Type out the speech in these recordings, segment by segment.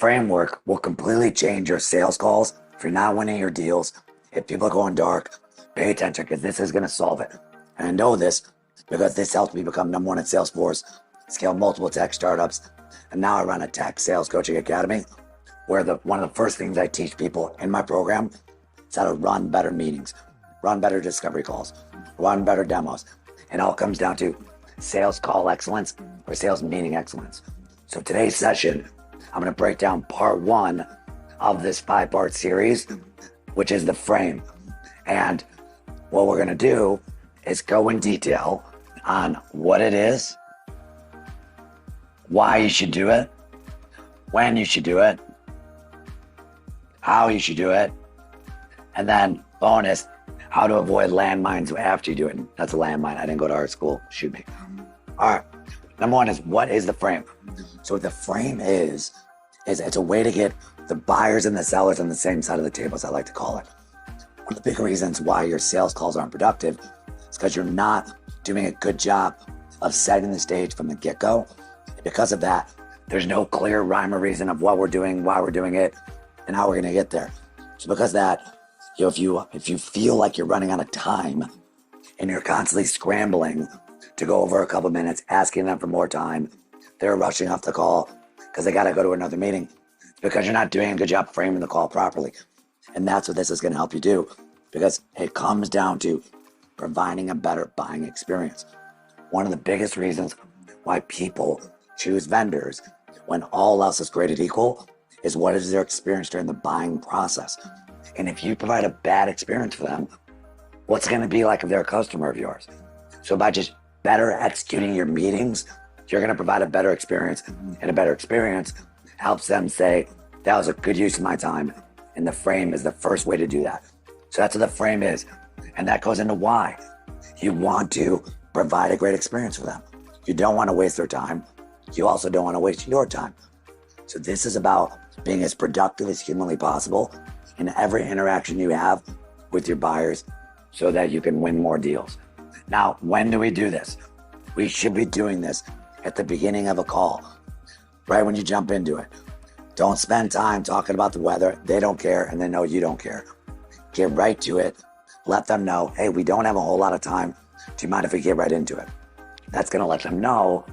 framework will completely change your sales calls. If you're not winning your deals, if people are going dark, pay attention because this is going to solve it. And I know this because this helped me become number one at Salesforce, scale multiple tech startups, and now I run a tech sales coaching academy where one of the first things I teach people in my program is how to run better meetings, run better discovery calls, run better demos. It all comes down to sales call excellence or sales meeting excellence. So today's session, I'm going to break down part one of this 5-part series, which is the frame. And what we're going to do is go in detail on what it is, why you should do it, when you should do it, how you should do it, and then bonus, how to avoid landmines after you do it. That's a landmine. I didn't go to art school. Shoot me. All right. Number one is, what is the frame? So what the frame is it's a way to get the buyers and the sellers on the same side of the table, as I like to call it. One of the big reasons why your sales calls aren't productive is because you're not doing a good job of setting the stage from the get-go. Because of that, there's no clear rhyme or reason of what we're doing, why we're doing it, and how we're going to get there. So because of that, if you feel like you're running out of time and you're constantly scrambling to go over a couple minutes, asking them for more time, they're rushing off the call because they got to go to another meeting. It's because you're not doing a good job framing the call properly. And that's what this is going to help you do, because it comes down to providing a better buying experience. One of the biggest reasons why people choose vendors when all else is graded equal is what is their experience during the buying process. And if you provide a bad experience for them, what's it going to be like if they're a customer of yours? So by just better executing your meetings, you're going to provide a better experience, and a better experience helps them say, that was a good use of my time. And the frame is the first way to do that. So that's what the frame is. And that goes into why. You want to provide a great experience for them. You don't want to waste their time. You also don't want to waste your time. So this is about being as productive as humanly possible in every interaction you have with your buyers so that you can win more deals. Now, when do we do this? We should be doing this at the beginning of a call, right when you jump into it. Don't spend time talking about the weather. They don't care, and they know you don't care. Get right to it. Let them know, hey, we don't have a whole lot of time. Do you mind if we get right into it? That's going to let them know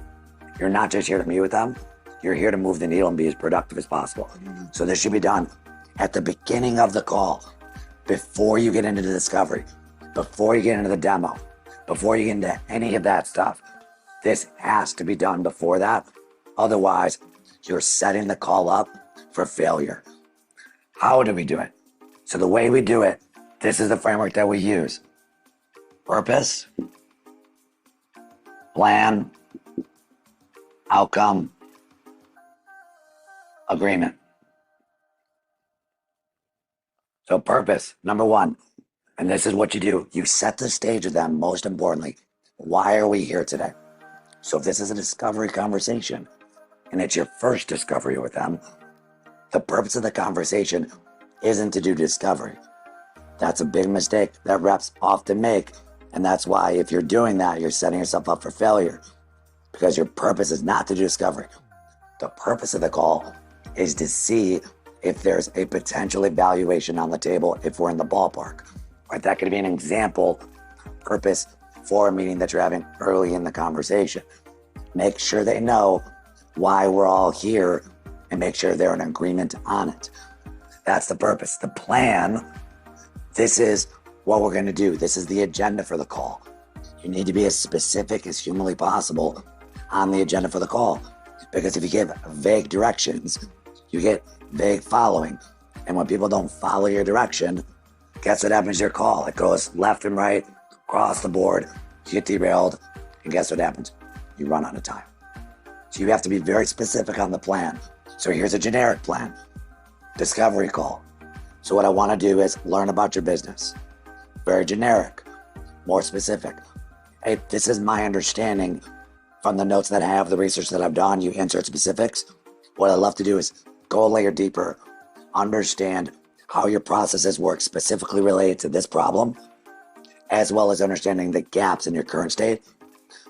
you're not just here to meet with them. You're here to move the needle and be as productive as possible. So this should be done at the beginning of the call, before you get into the discovery, before you get into the demo, before you get into any of that stuff. This has to be done before that. Otherwise, you're setting the call up for failure. How do we do it? So the way we do it, this is the framework that we use. Purpose, plan, outcome, agreement. So purpose, number one, and this is what you do. You set the stage with them, most importantly. Why are we here today? So if this is a discovery conversation and it's your first discovery with them, the purpose of the conversation isn't to do discovery. That's a big mistake that reps often make. And that's why if you're doing that, you're setting yourself up for failure, because your purpose is not to do discovery. The purpose of the call is to see if there's a potential evaluation on the table, if we're in the ballpark. Right? That could be an example purpose for a meeting that you're having early in the conversation. Make sure they know why we're all here and make sure they're in agreement on it. That's the purpose. The plan, this is what we're going to do. This is the agenda for the call. You need to be as specific as humanly possible on the agenda for the call, because if you give vague directions, you get vague following. And when people don't follow your direction, guess what happens to your call? It goes left and right, across the board, you get derailed, and guess what happens? You run out of time. So you have to be very specific on the plan. So here's a generic plan. Discovery call. So what I want to do is learn about your business. Very generic, more specific. Hey, this is my understanding from the notes that I have, the research that I've done. You insert specifics. What I love to do is go a layer deeper, understand how your processes work specifically related to this problem, as well as understanding the gaps in your current state,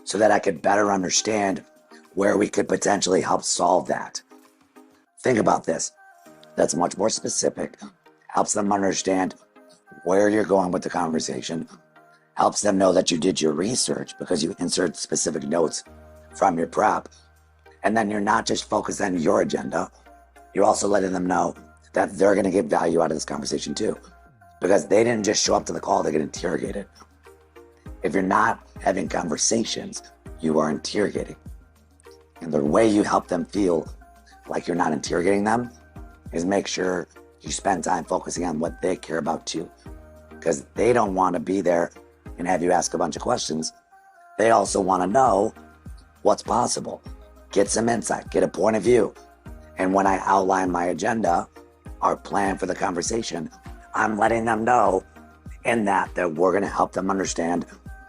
so that I could better understand where we could potentially help solve that. Think about this. That's much more specific, helps them understand where you're going with the conversation, helps them know that you did your research because you insert specific notes from your prep. And then you're not just focused on your agenda, you're also letting them know that they're going to get value out of this conversation too. Because they didn't just show up to the call, they get interrogated. If you're not having conversations, you are interrogating. And the way you help them feel like you're not interrogating them is make sure you spend time focusing on what they care about too. Because they don't want to be there and have you ask a bunch of questions. They also want to know what's possible, get some insight, get a point of view. And when I outline my agenda, our plan for the conversation, I'm letting them know in that we're going to help them understand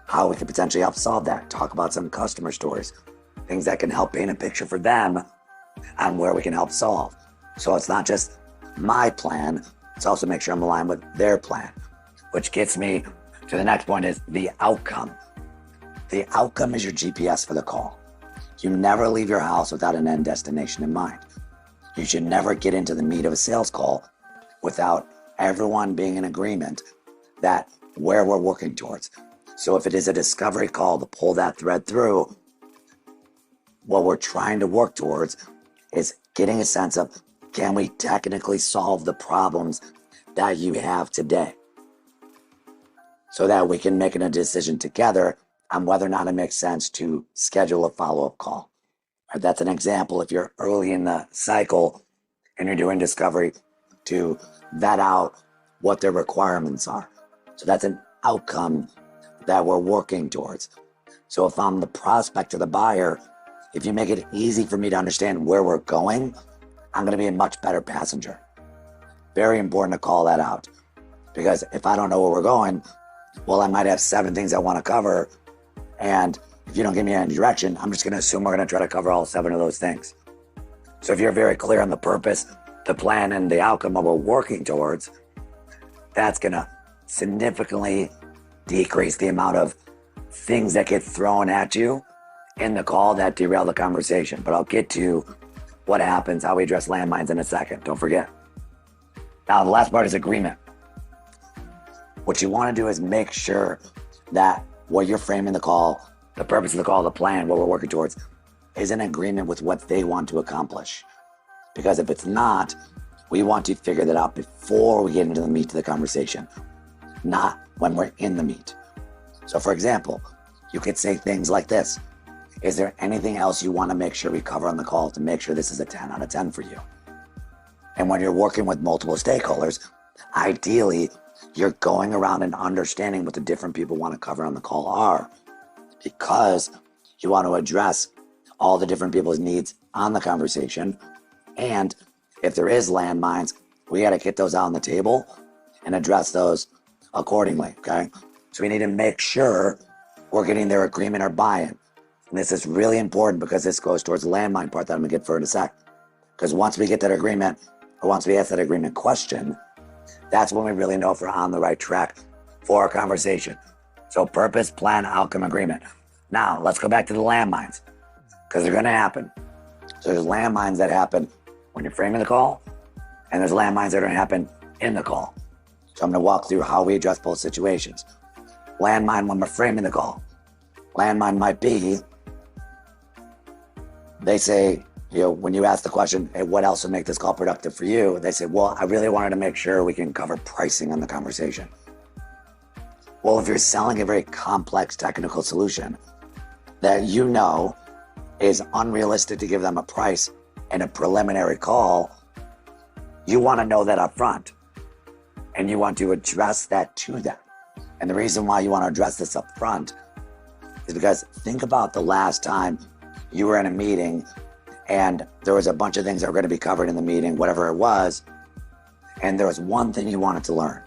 how we can potentially help solve that. Talk about some customer stories, things that can help paint a picture for them on where we can help solve. So it's not just my plan, it's also make sure I'm aligned with their plan, which gets me to the next point is the outcome. The outcome is your GPS for the call. You never leave your house without an end destination in mind. You should never get into the meat of a sales call without everyone being in agreement that where we're working towards. So if it is a discovery call to pull that thread through, what we're trying to work towards is getting a sense of, can we technically solve the problems that you have today? So that we can make a decision together on whether or not it makes sense to schedule a follow-up call. That's an example if you're early in the cycle and you're doing discovery to vet out what their requirements are. So that's an outcome that we're working towards. So if I'm the prospect or the buyer, if you make it easy for me to understand where we're going, I'm going to be a much better passenger. Very important to call that out. Because if I don't know where we're going, well, I might have 7 things I want to cover. And if you don't give me any direction, I'm just going to assume we're going to try to cover all 7 of those things. So if you're very clear on the purpose, the plan, and the outcome of what we're working towards, that's going to significantly decrease the amount of things that get thrown at you in the call that derail the conversation. But I'll get to what happens, how we address landmines in a second. Don't forget. Now, the last part is agreement. What you want to do is make sure that what you're framing the call, the purpose of the call, the plan, what we're working towards, is in agreement with what they want to accomplish. Because if it's not, we want to figure that out before we get into the meat of the conversation, not when we're in the meat. So for example, you could say things like this. Is there anything else you want to make sure we cover on the call to make sure this is a 10 out of 10 for you? And when you're working with multiple stakeholders, ideally, you're going around and understanding what the different people want to cover on the call are, because you want to address all the different people's needs on the conversation. And if there is landmines, we got to get those out on the table and address those accordingly, okay? So we need to make sure we're getting their agreement or buy-in. And this is really important because this goes towards the landmine part that I'm going to get for in a sec. Because once we get that agreement, or once we ask that agreement question, that's when we really know if we're on the right track for our conversation. So purpose, plan, outcome, agreement. Now, let's go back to the landmines, because they're going to happen. So there's landmines that happen when you're framing the call, and there's landmines that are going to happen in the call. So I'm going to walk through how we address both situations. Landmine when we're framing the call. Landmine might be, they say, when you ask the question, hey, what else would make this call productive for you? They say, well, I really wanted to make sure we can cover pricing on the conversation. Well, if you're selling a very complex technical solution that you know is unrealistic to give them a price in a preliminary call, you want to know that up front. And you want to address that to them. And the reason why you want to address this up front is because think about the last time you were in a meeting and there was a bunch of things that were going to be covered in the meeting, whatever it was, and there was one thing you wanted to learn.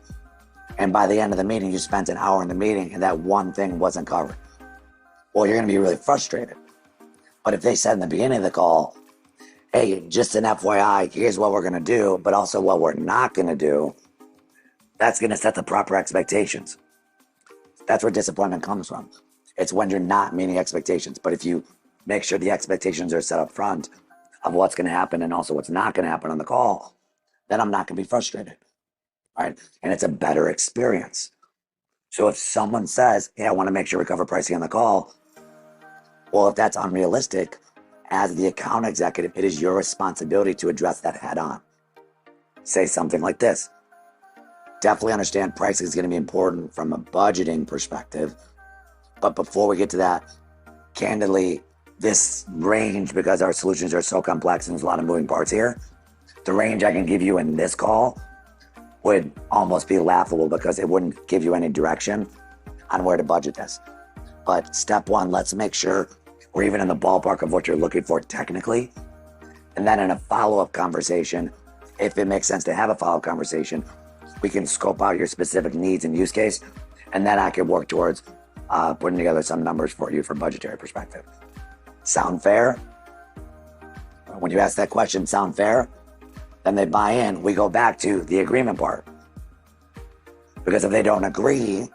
And by the end of the meeting, you spent an hour in the meeting and that one thing wasn't covered. Well, you're going to be really frustrated. But if they said in the beginning of the call, hey, just an FYI, here's what we're going to do, but also what we're not going to do, that's going to set the proper expectations. That's where disappointment comes from. It's when you're not meeting expectations. But if you make sure the expectations are set up front, of what's going to happen and also what's not going to happen on the call, then I'm not going to be frustrated, right? And it's a better experience. So if someone says, hey, I want to make sure we cover pricing on the call, well, if that's unrealistic, as the account executive, it is your responsibility to address that head on. Say something like this. Definitely understand pricing is going to be important from a budgeting perspective. But before we get to that, candidly, this range, because our solutions are so complex and there's a lot of moving parts here, the range I can give you in this call would almost be laughable because it wouldn't give you any direction on where to budget this. But step one, let's make sure we're even in the ballpark of what you're looking for technically. And then in a follow-up conversation, if it makes sense to have a follow-up conversation, we can scope out your specific needs and use case. And then I can work towards putting together some numbers for you from budgetary perspective. Sound fair? When you ask that question, sound fair? Then they buy in. We go back to the agreement part. Because if they don't agree,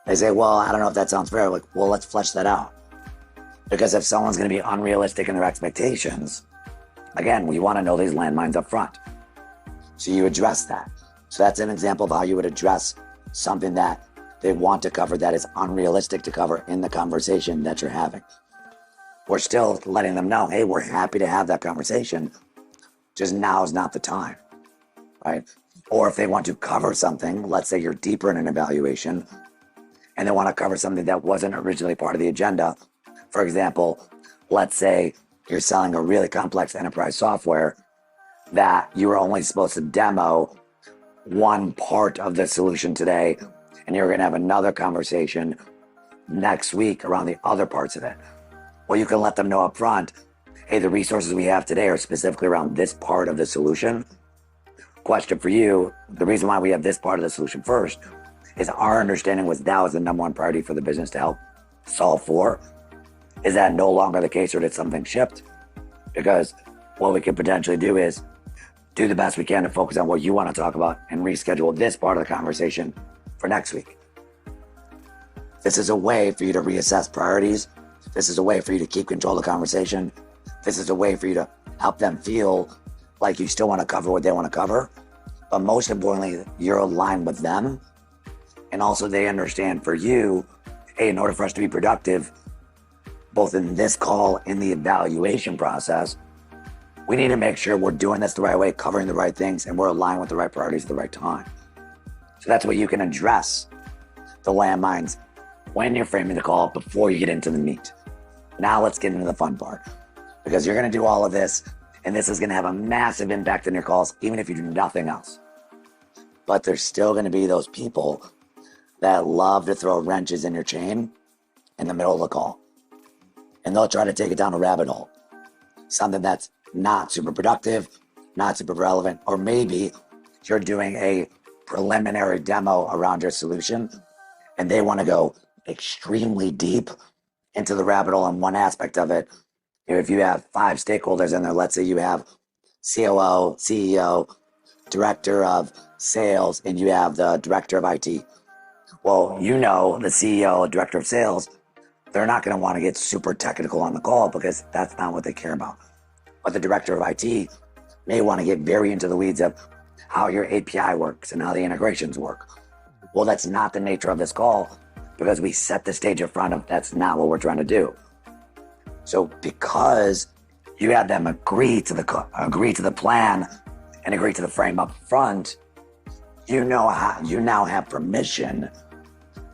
they say, well, I don't know if that sounds fair. Like, well, let's flesh that out. Because if someone's going to be unrealistic in their expectations, again, we want to know these landmines up front. So you address that. So that's an example of how you would address something that they want to cover that is unrealistic to cover in the conversation that you're having. We're still letting them know, hey, we're happy to have that conversation. Just now is not the time, right? Or if they want to cover something, let's say you're deeper in an evaluation and they want to cover something that wasn't originally part of the agenda. For example, let's say you're selling a really complex enterprise software that you were only supposed to demo one part of the solution today, and you're going to have another conversation next week around the other parts of it. Well, you can let them know up front, hey, the resources we have today are specifically around this part of the solution. Question for you, the reason why we have this part of the solution first is our understanding was that was the number one priority for the business to help solve for. Is that no longer the case, or did something shift? Because what we could potentially do is do the best we can to focus on what you want to talk about and reschedule this part of the conversation for next week. This is a way for you to reassess priorities. This is a way for you to keep control of the conversation. This is a way for you to help them feel like you still want to cover what they want to cover. But most importantly, you're aligned with them. And also they understand for you, hey, in order for us to be productive, both in this call and the evaluation process, we need to make sure we're doing this the right way, covering the right things, and we're aligned with the right priorities at the right time. So that's what you can address the landmines when you're framing the call before you get into the meat. Now let's get into the fun part, because you're going to do all of this, and this is going to have a massive impact on your calls, even if you do nothing else. But there's still going to be those people that love to throw wrenches in your chain in the middle of the call. And they'll try to take it down a rabbit hole. Something that's not super productive, not super relevant, or maybe you're doing a preliminary demo around your solution and they want to go extremely deep into the rabbit hole on one aspect of it. If you have 5 stakeholders in there, let's say you have COO, CEO, director of sales, and you have the director of IT. Well, you know, the CEO, director of sales, they're not going to want to get super technical on the call because that's not what they care about. But the director of IT may want to get very into the weeds of how your API works and how the integrations work. Well, that's not the nature of this call because we set the stage in front of that's not what we're trying to do. So because you had them agree to the plan and agree to the frame up front, you now have permission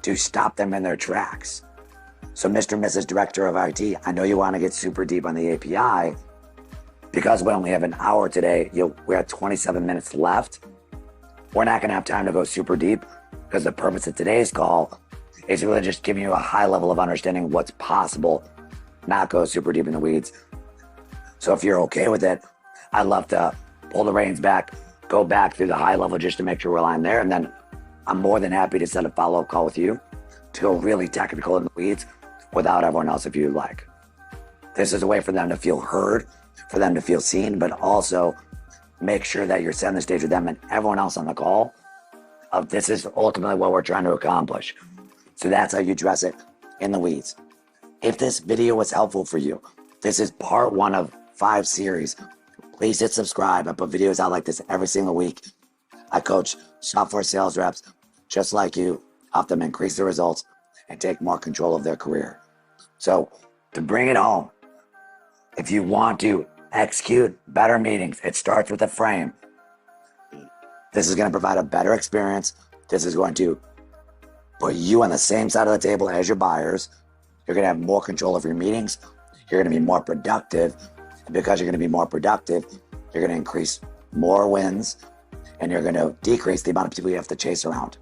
to stop them in their tracks. So Mr. and Mrs. Director of IT, I know you want to get super deep on the API. Because we only have an hour today, we have 27 minutes left. We're not going to have time to go super deep because the purpose of today's call is really just giving you a high level of understanding what's possible, not go super deep in the weeds. So if you're okay with it, I'd love to pull the reins back, go back through the high level just to make sure we're aligned there. And then I'm more than happy to set a follow-up call with you to go really technical in the weeds without everyone else if you'd like. This is a way for them to feel heard, for them to feel seen, but also make sure that you're setting the stage with them and everyone else on the call of this is ultimately what we're trying to accomplish. So that's how you address it in the weeds. If this video was helpful for you, this is part 1 of 5 series. Please hit subscribe. I put videos out like this every single week. I coach software sales reps just like you, help them increase their results and take more control of their career. So to bring it home, if you want to execute better meetings, it starts with a frame. This is going to provide a better experience. This is going to put you on the same side of the table as your buyers. You're going to have more control of your meetings. You're going to be more productive. And because you're going to be more productive, you're going to increase more wins and you're going to decrease the amount of people you have to chase around.